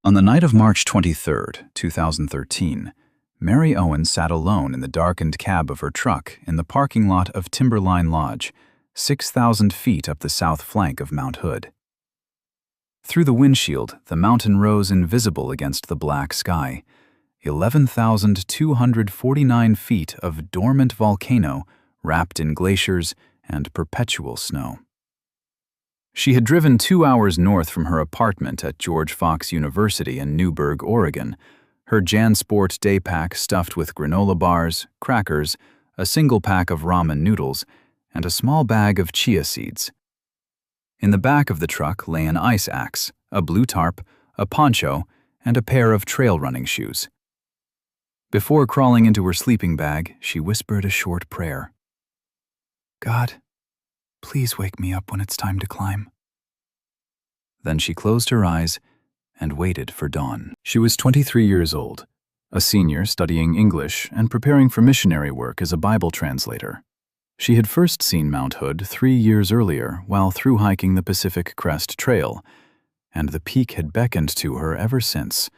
On the night of March 23, 2013, Mary Owen sat alone in the darkened cab of her truck in the parking lot of Timberline Lodge, 6,000 feet up the south flank of Mount Hood. Through the windshield, the mountain rose invisible against the black sky, 11,249 feet of dormant volcano wrapped in glaciers and perpetual snow. She had driven 2 hours north from her apartment at George Fox University in Newberg, Oregon, her JanSport day pack stuffed with granola bars, crackers, a single pack of ramen noodles, and a small bag of chia seeds. In the back of the truck lay an ice axe, a blue tarp, a poncho, and a pair of trail running shoes. Before crawling into her sleeping bag, she whispered a short prayer. "God, please wake me up when it's time to climb." Then she closed her eyes and waited for dawn. She was 23 years old, a senior studying English and preparing for missionary work as a Bible translator. She had first seen Mount Hood 3 years earlier while thru-hiking the Pacific Crest Trail, and the peak had beckoned to her ever since,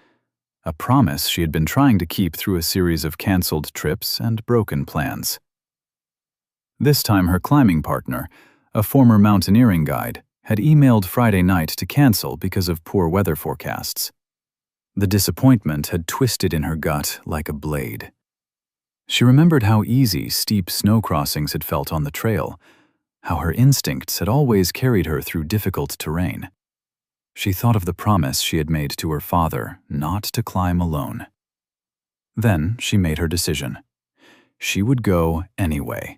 a promise she had been trying to keep through a series of canceled trips and broken plans. This time her climbing partner, a former mountaineering guide, had emailed Friday night to cancel because of poor weather forecasts. The disappointment had twisted in her gut like a blade. She remembered how easy steep snow crossings had felt on the trail, how her instincts had always carried her through difficult terrain. She thought of the promise she had made to her father not to climb alone. Then she made her decision. She would go anyway.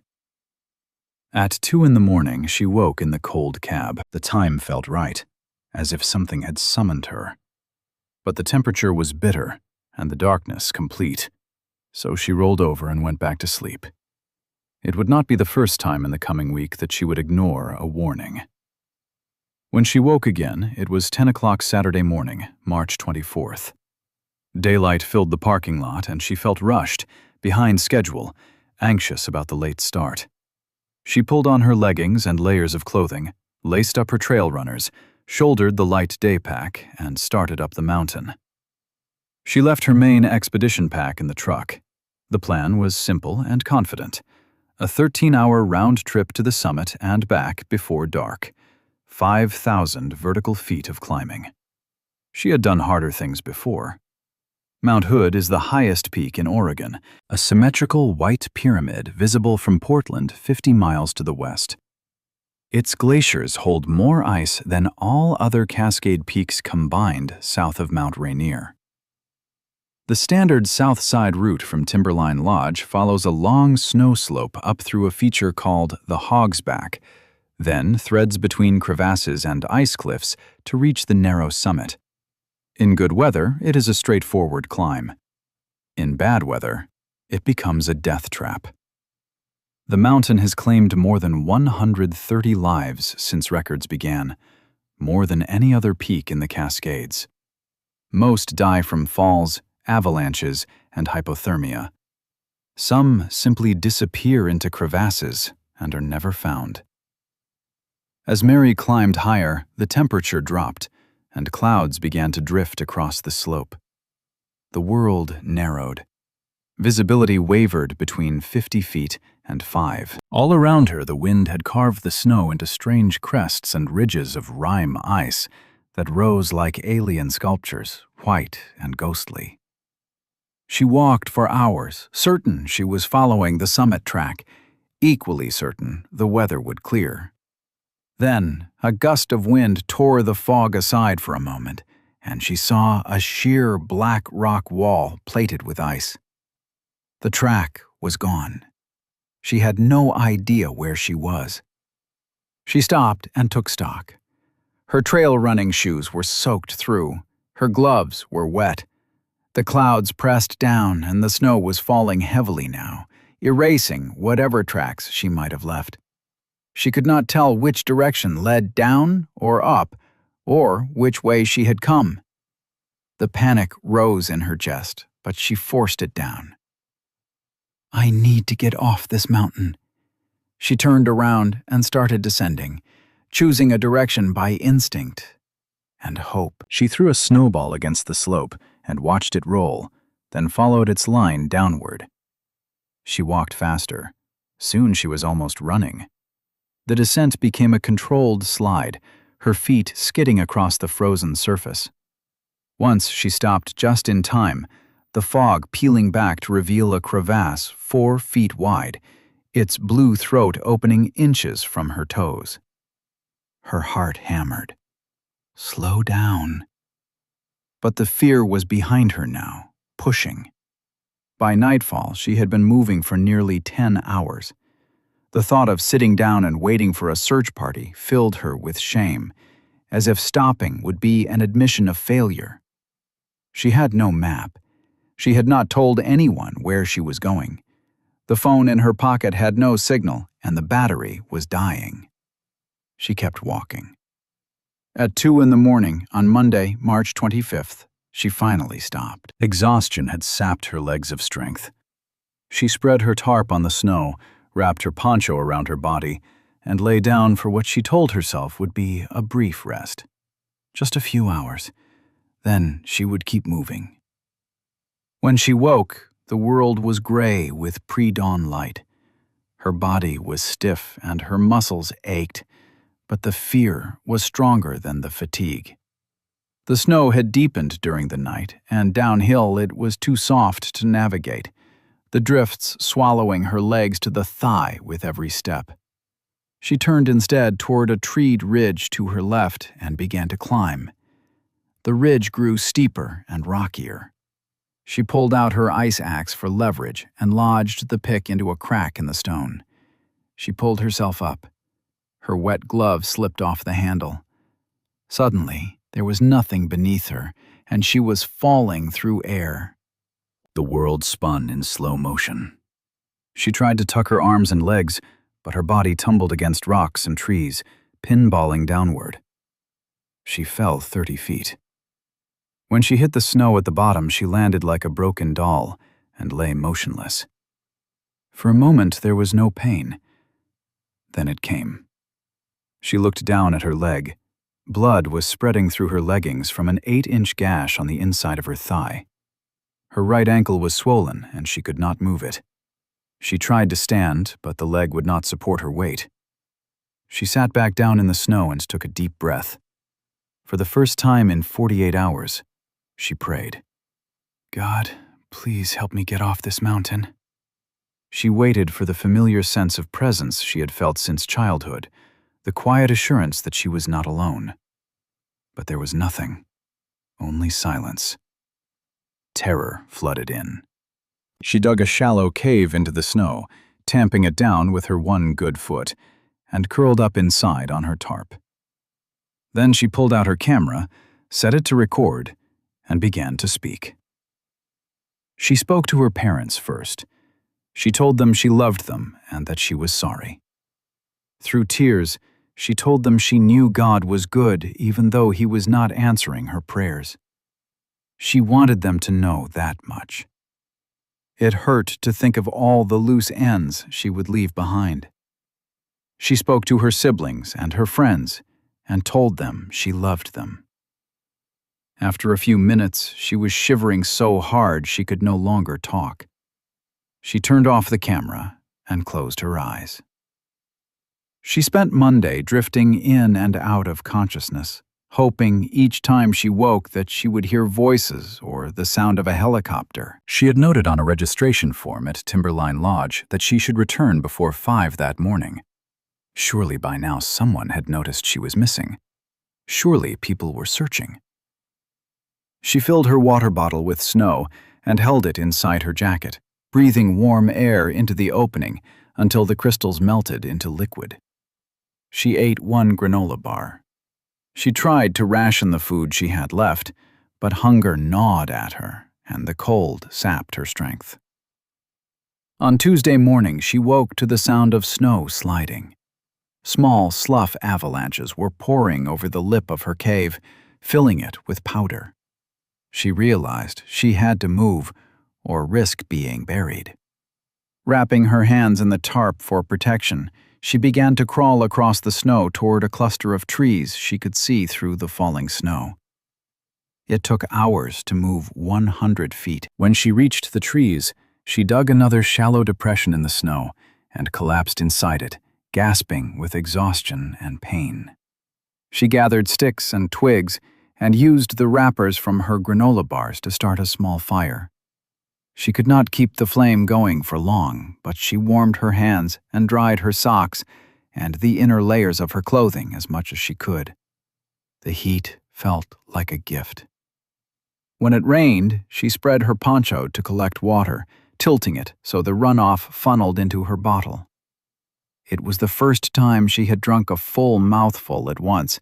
At 2 a.m, she woke in the cold cab. The time felt right, as if something had summoned her. But the temperature was bitter and the darkness complete, so she rolled over and went back to sleep. It would not be the first time in the coming week that she would ignore a warning. When she woke again, it was 10 o'clock Saturday morning, March 24th. Daylight filled the parking lot and she felt rushed, behind schedule, anxious about the late start. She pulled on her leggings and layers of clothing, laced up her trail runners, shouldered the light day pack, and started up the mountain. She left her main expedition pack in the truck. The plan was simple and confident. A 13-hour round trip to the summit and back before dark. 5,000 vertical feet of climbing. She had done harder things before. Mount Hood is the highest peak in Oregon, a symmetrical white pyramid visible from Portland 50 miles to the west. Its glaciers hold more ice than all other Cascade peaks combined south of Mount Rainier. The standard south side route from Timberline Lodge follows a long snow slope up through a feature called the Hog's Back, then threads between crevasses and ice cliffs to reach the narrow summit. In good weather, it is a straightforward climb. In bad weather, it becomes a death trap. The mountain has claimed more than 130 lives since records began, more than any other peak in the Cascades. Most die from falls, avalanches, and hypothermia. Some simply disappear into crevasses and are never found. As Mary climbed higher, the temperature dropped, and clouds began to drift across the slope. The world narrowed. Visibility wavered between 50 feet and 5. All around her, the wind had carved the snow into strange crests and ridges of rime ice that rose like alien sculptures, white and ghostly. She walked for hours, certain she was following the summit track, equally certain the weather would clear. Then, a gust of wind tore the fog aside for a moment, and she saw a sheer black rock wall plated with ice. The track was gone. She had no idea where she was. She stopped and took stock. Her trail running shoes were soaked through. Her gloves were wet. The clouds pressed down and the snow was falling heavily now, erasing whatever tracks she might have left. She could not tell which direction led down or up, or which way she had come. The panic rose in her chest, but she forced it down. I need to get off this mountain. She turned around and started descending, choosing a direction by instinct. and hope. She threw a snowball against the slope and watched it roll, then followed its line downward. She walked faster. Soon she was almost running. The descent became a controlled slide, her feet skidding across the frozen surface. Once she stopped just in time, the fog peeling back to reveal a crevasse 4 feet wide, its blue throat opening inches from her toes. Her heart hammered. Slow down. But the fear was behind her now, pushing. By nightfall, she had been moving for nearly 10 hours. The thought of sitting down and waiting for a search party filled her with shame, as if stopping would be an admission of failure. She had no map. She had not told anyone where she was going. The phone in her pocket had no signal, and the battery was dying. She kept walking. At 2 in the morning on Monday, March 25th, she finally stopped. Exhaustion had sapped her legs of strength. She spread her tarp on the snow, wrapped her poncho around her body, and lay down for what she told herself would be a brief rest. Just a few hours. Then she would keep moving. When she woke, the world was gray with pre-dawn light. Her body was stiff and her muscles ached, but the fear was stronger than the fatigue. The snow had deepened during the night, and downhill it was too soft to navigate, the drifts swallowing her legs to the thigh with every step. She turned instead toward a treed ridge to her left and began to climb. The ridge grew steeper and rockier. She pulled out her ice axe for leverage and lodged the pick into a crack in the stone. She pulled herself up. Her wet glove slipped off the handle. Suddenly, there was nothing beneath her, and she was falling through air. The world spun in slow motion. She tried to tuck her arms and legs, but her body tumbled against rocks and trees, pinballing downward. She fell 30 feet. When she hit the snow at the bottom, she landed like a broken doll and lay motionless. For a moment, there was no pain. Then it came. She looked down at her leg. Blood was spreading through her leggings from an 8-inch gash on the inside of her thigh. Her right ankle was swollen, and she could not move it. She tried to stand, but the leg would not support her weight. She sat back down in the snow and took a deep breath. For the first time in 48 hours, she prayed, "God, please help me get off this mountain." She waited for the familiar sense of presence she had felt since childhood, the quiet assurance that she was not alone. But there was nothing, only silence. Terror flooded in. She dug a shallow cave into the snow, tamping it down with her one good foot, and curled up inside on her tarp. Then she pulled out her camera, set it to record, and began to speak. She spoke to her parents first. She told them she loved them and that she was sorry. Through tears, she told them she knew God was good even though He was not answering her prayers. She wanted them to know that much. It hurt to think of all the loose ends she would leave behind. She spoke to her siblings and her friends and told them she loved them. After a few minutes, she was shivering so hard she could no longer talk. She turned off the camera and closed her eyes. She spent Monday drifting in and out of consciousness, hoping each time she woke that she would hear voices or the sound of a helicopter. She had noted on a registration form at Timberline Lodge that she should return before 5 that morning. Surely by now someone had noticed she was missing. Surely people were searching. She filled her water bottle with snow and held it inside her jacket, breathing warm air into the opening until the crystals melted into liquid. She ate one granola bar. She tried to ration the food she had left, but hunger gnawed at her, and the cold sapped her strength. On Tuesday morning, she woke to the sound of snow sliding. Small slough avalanches were pouring over the lip of her cave, filling it with powder. She realized she had to move or risk being buried. Wrapping her hands in the tarp for protection, she began to crawl across the snow toward a cluster of trees she could see through the falling snow. It took hours to move 100 feet. When she reached the trees, she dug another shallow depression in the snow and collapsed inside it, gasping with exhaustion and pain. She gathered sticks and twigs and used the wrappers from her granola bars to start a small fire. She could not keep the flame going for long, but she warmed her hands and dried her socks and the inner layers of her clothing as much as she could. The heat felt like a gift. When it rained, she spread her poncho to collect water, tilting it so the runoff funneled into her bottle. It was the first time she had drunk a full mouthful at once,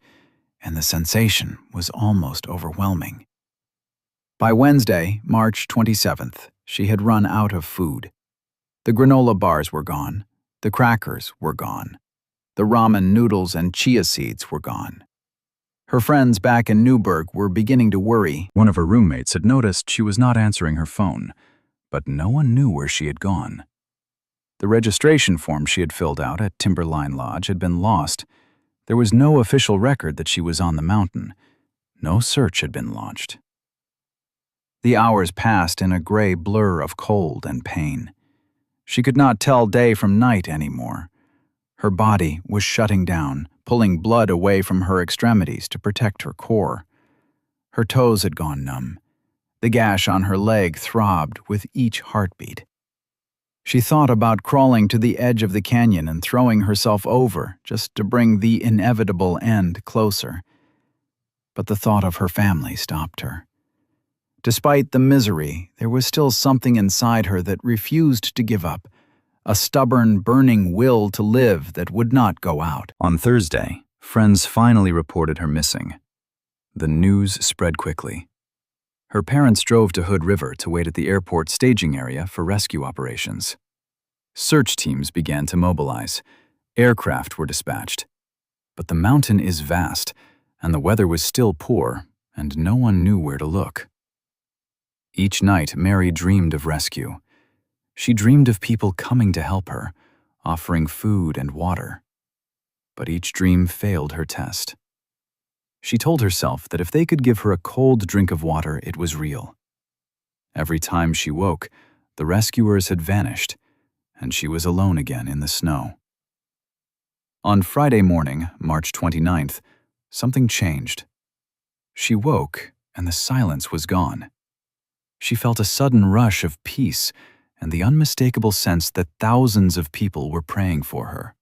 and the sensation was almost overwhelming. By Wednesday, March 27th, she had run out of food. The granola bars were gone. The crackers were gone. The ramen noodles and chia seeds were gone. Her friends back in Newburgh were beginning to worry. One of her roommates had noticed she was not answering her phone, but no one knew where she had gone. The registration form she had filled out at Timberline Lodge had been lost. There was no official record that she was on the mountain. No search had been launched. The hours passed in a gray blur of cold and pain. She could not tell day from night anymore. Her body was shutting down, pulling blood away from her extremities to protect her core. Her toes had gone numb. The gash on her leg throbbed with each heartbeat. She thought about crawling to the edge of the canyon and throwing herself over just to bring the inevitable end closer. But the thought of her family stopped her. Despite the misery, there was still something inside her that refused to give up, a stubborn, burning will to live that would not go out. On Thursday, friends finally reported her missing. The news spread quickly. Her parents drove to Hood River to wait at the airport staging area for rescue operations. Search teams began to mobilize. Aircraft were dispatched. But the mountain is vast, and the weather was still poor, and no one knew where to look. Each night, Mary dreamed of rescue. She dreamed of people coming to help her, offering food and water. But each dream failed her test. She told herself that if they could give her a cold drink of water, it was real. Every time she woke, the rescuers had vanished, and she was alone again in the snow. On Friday morning, March 29th, something changed. She woke, and the silence was gone. She felt a sudden rush of peace and the unmistakable sense that thousands of people were praying for her.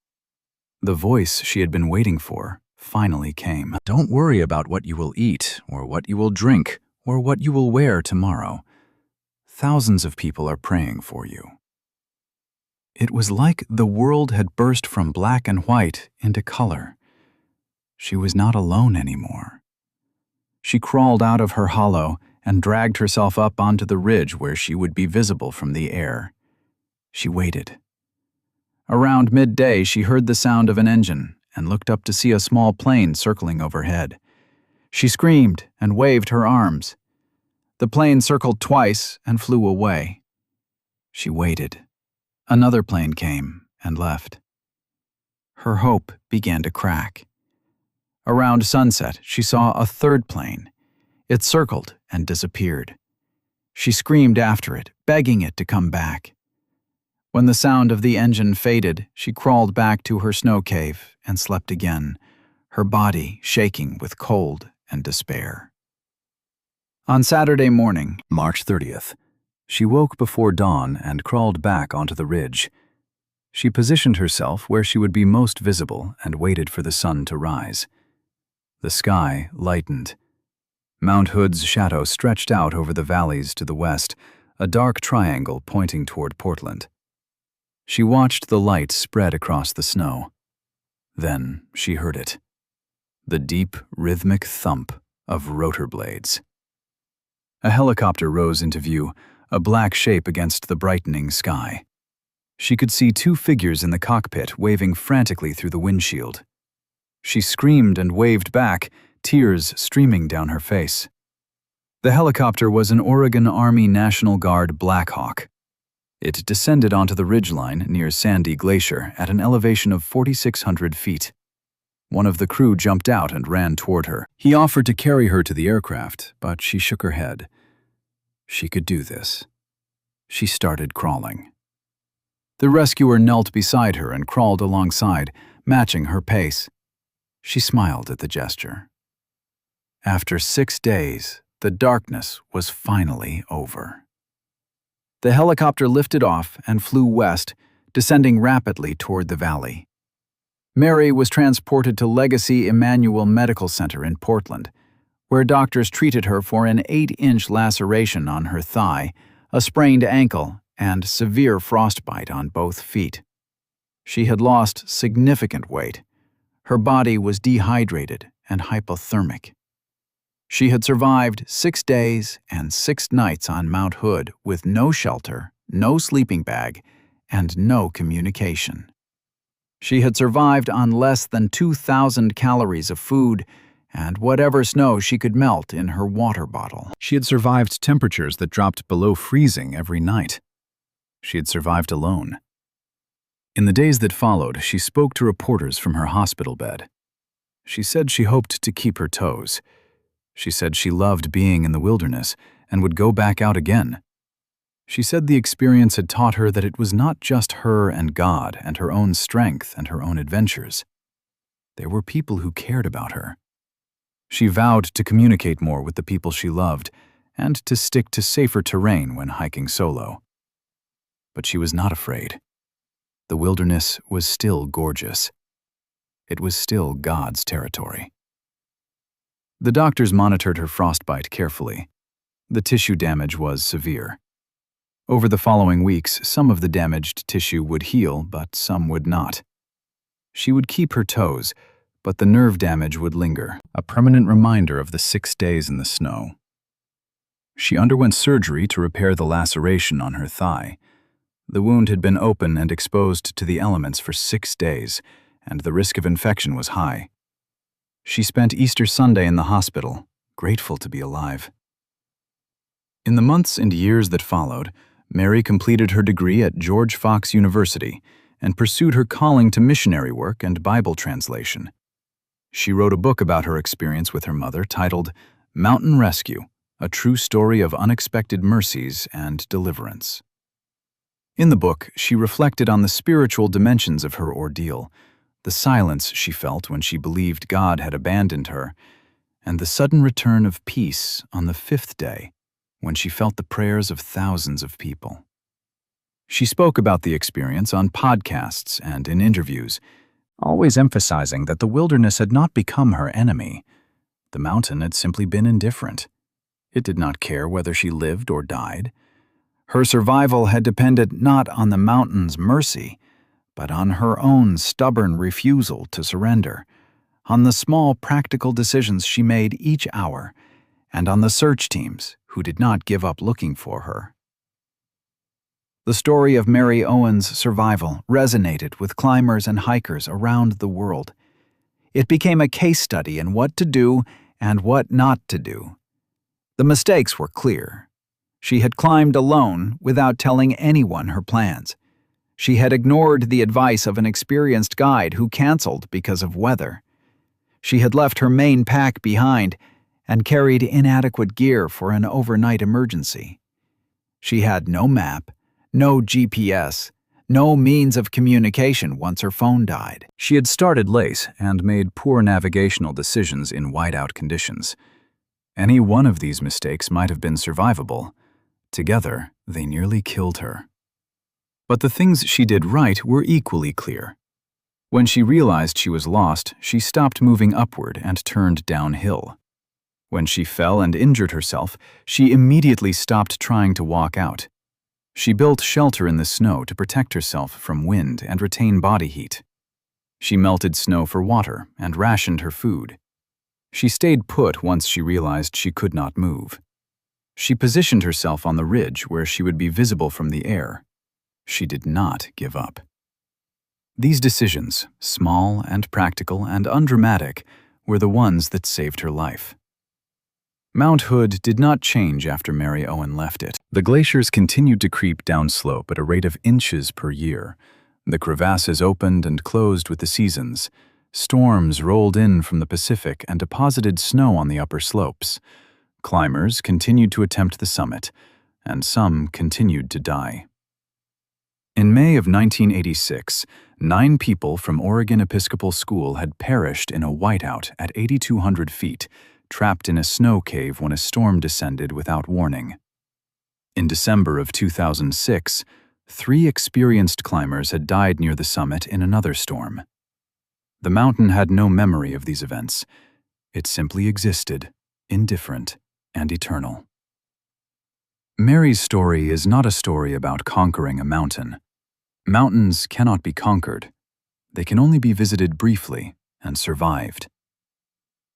The voice she had been waiting for finally came. Don't worry about what you will eat, or what you will drink, or what you will wear tomorrow. Thousands of people are praying for you. It was like the world had burst from black and white into color. She was not alone anymore. She crawled out of her hollow and dragged herself up onto the ridge where she would be visible from the air. She waited. Around midday, she heard the sound of an engine and looked up to see a small plane circling overhead. She screamed and waved her arms. The plane circled twice and flew away. She waited. Another plane came and left. Her hope began to crack. Around sunset, she saw a third plane. It circled and disappeared. She screamed after it, begging it to come back. When the sound of the engine faded, she crawled back to her snow cave and slept again, her body shaking with cold and despair. On Saturday morning, March 30th, she woke before dawn and crawled back onto the ridge. She positioned herself where she would be most visible and waited for the sun to rise. The sky lightened. Mount Hood's shadow stretched out over the valleys to the west, a dark triangle pointing toward Portland. She watched the light spread across the snow. Then she heard it. The deep, rhythmic thump of rotor blades. A helicopter rose into view, a black shape against the brightening sky. She could see two figures in the cockpit waving frantically through the windshield. She screamed and waved back, tears streaming down her face. The helicopter was an Oregon Army National Guard Black Hawk. It descended onto the ridgeline near Sandy Glacier at an elevation of 4,600 feet. One of the crew jumped out and ran toward her. He offered to carry her to the aircraft, but she shook her head. She could do this. She started crawling. The rescuer knelt beside her and crawled alongside, matching her pace. She smiled at the gesture. After 6 days, the darkness was finally over. The helicopter lifted off and flew west, descending rapidly toward the valley. Mary was transported to Legacy Emmanuel Medical Center in Portland, where doctors treated her for an 8-inch laceration on her thigh, a sprained ankle, and severe frostbite on both feet. She had lost significant weight. Her body was dehydrated and hypothermic. She had survived 6 days and 6 nights on Mount Hood with no shelter, no sleeping bag, and no communication. She had survived on less than 2,000 calories of food and whatever snow she could melt in her water bottle. She had survived temperatures that dropped below freezing every night. She had survived alone. In the days that followed, she spoke to reporters from her hospital bed. She said she hoped to keep her toes. She said she loved being in the wilderness and would go back out again. She said the experience had taught her that it was not just her and God and her own strength and her own adventures. There were people who cared about her. She vowed to communicate more with the people she loved and to stick to safer terrain when hiking solo. But she was not afraid. The wilderness was still gorgeous. It was still God's territory. The doctors monitored her frostbite carefully. The tissue damage was severe. Over the following weeks, some of the damaged tissue would heal, but some would not. She would keep her toes, but the nerve damage would linger, a permanent reminder of the 6 days in the snow. She underwent surgery to repair the laceration on her thigh. The wound had been open and exposed to the elements for 6 days, and the risk of infection was high. She spent Easter Sunday in the hospital, grateful to be alive. In the months and years that followed, Mary completed her degree at George Fox University and pursued her calling to missionary work and Bible translation. She wrote a book about her experience with her mother titled Mountain Rescue, a true story of unexpected mercies and deliverance. In the book, she reflected on the spiritual dimensions of her ordeal, the silence she felt when she believed God had abandoned her, and the sudden return of peace on the 5th day, when she felt the prayers of thousands of people. She spoke about the experience on podcasts and in interviews, always emphasizing that the wilderness had not become her enemy. The mountain had simply been indifferent. It did not care whether she lived or died. Her survival had depended not on the mountain's mercy, but on her own stubborn refusal to surrender, on the small practical decisions she made each hour, and on the search teams who did not give up looking for her. The story of Mary Owen's survival resonated with climbers and hikers around the world. It became a case study in what to do and what not to do. The mistakes were clear. She had climbed alone without telling anyone her plans. She had ignored the advice of an experienced guide who canceled because of weather. She had left her main pack behind and carried inadequate gear for an overnight emergency. She had no map, no GPS, no means of communication once her phone died. She had started late and made poor navigational decisions in whiteout conditions. Any one of these mistakes might have been survivable. Together, they nearly killed her. But the things she did right were equally clear. When she realized she was lost, she stopped moving upward and turned downhill. When she fell and injured herself, she immediately stopped trying to walk out. She built shelter in the snow to protect herself from wind and retain body heat. She melted snow for water and rationed her food. She stayed put once she realized she could not move. She positioned herself on the ridge where she would be visible from the air. She did not give up. These decisions, small and practical and undramatic, were the ones that saved her life. Mount Hood did not change after Mary Owen left it. The glaciers continued to creep downslope at a rate of inches per year. The crevasses opened and closed with the seasons. Storms rolled in from the Pacific and deposited snow on the upper slopes. Climbers continued to attempt the summit, and some continued to die. In May of 1986, 9 people from Oregon Episcopal School had perished in a whiteout at 8,200 feet, trapped in a snow cave when a storm descended without warning. In December of 2006, 3 experienced climbers had died near the summit in another storm. The mountain had no memory of these events. It simply existed, indifferent and eternal. Mary's story is not a story about conquering a mountain. Mountains cannot be conquered. They can only be visited briefly and survived.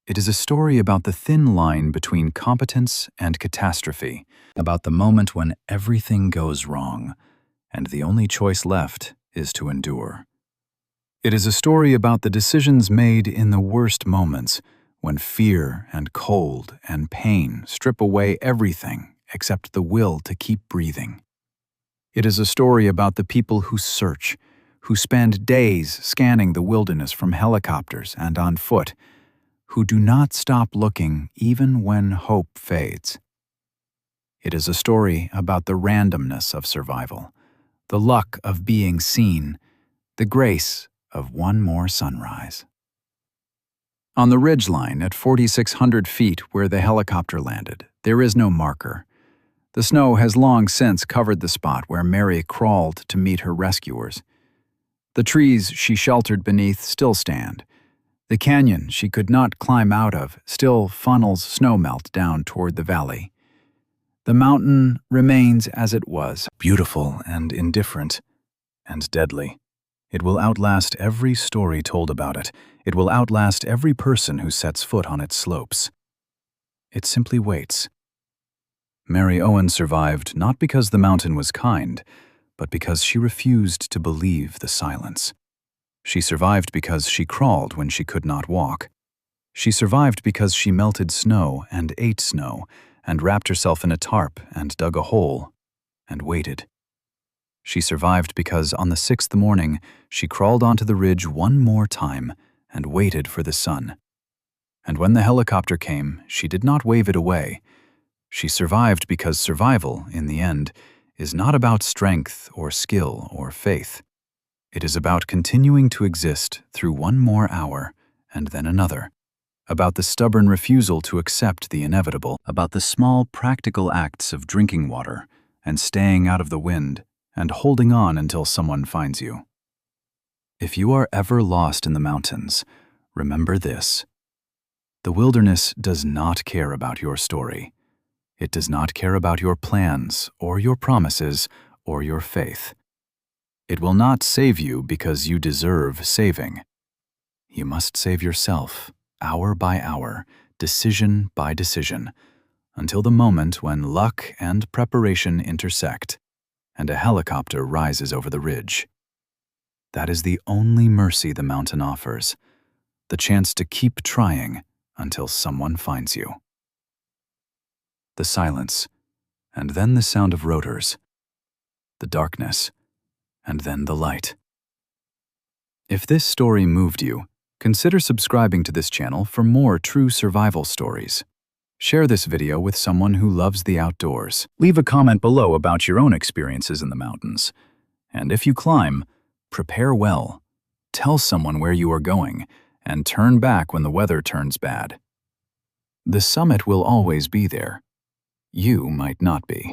It is a story about the thin line between competence and catastrophe, about the moment when everything goes wrong, and the only choice left is to endure. It is a story about the decisions made in the worst moments, when fear and cold and pain strip away everything except the will to keep breathing. It is a story about the people who search, who spend days scanning the wilderness from helicopters and on foot, who do not stop looking even when hope fades. It is a story about the randomness of survival, the luck of being seen, the grace of one more sunrise. On the ridgeline at 4,600 feet where the helicopter landed, there is no marker. The snow has long since covered the spot where Mary crawled to meet her rescuers. The trees she sheltered beneath still stand. The canyon she could not climb out of still funnels snowmelt down toward the valley. The mountain remains as it was, beautiful and indifferent, and deadly. It will outlast every story told about it. It will outlast every person who sets foot on its slopes. It simply waits. Mary Owen survived not because the mountain was kind, but because she refused to believe the silence. She survived because she crawled when she could not walk. She survived because she melted snow and ate snow, and wrapped herself in a tarp and dug a hole, and waited. She survived because on the 6th morning she crawled onto the ridge one more time and waited for the sun. And when the helicopter came, she did not wave it away. She survived because survival, in the end, is not about strength or skill or faith. It is about continuing to exist through one more hour and then another, about the stubborn refusal to accept the inevitable, about the small practical acts of drinking water and staying out of the wind and holding on until someone finds you. If you are ever lost in the mountains, remember this. The wilderness does not care about your story. It does not care about your plans or your promises or your faith. It will not save you because you deserve saving. You must save yourself, hour by hour, decision by decision, until the moment when luck and preparation intersect, and a helicopter rises over the ridge. That is the only mercy the mountain offers, the chance to keep trying until someone finds you. The silence, and then the sound of rotors, the darkness, and then the light. If this story moved you, consider subscribing to this channel for more true survival stories. Share this video with someone who loves the outdoors. Leave a comment below about your own experiences in the mountains. And if you climb, prepare well. Tell someone where you are going, and turn back when the weather turns bad. The summit will always be there. You might not be.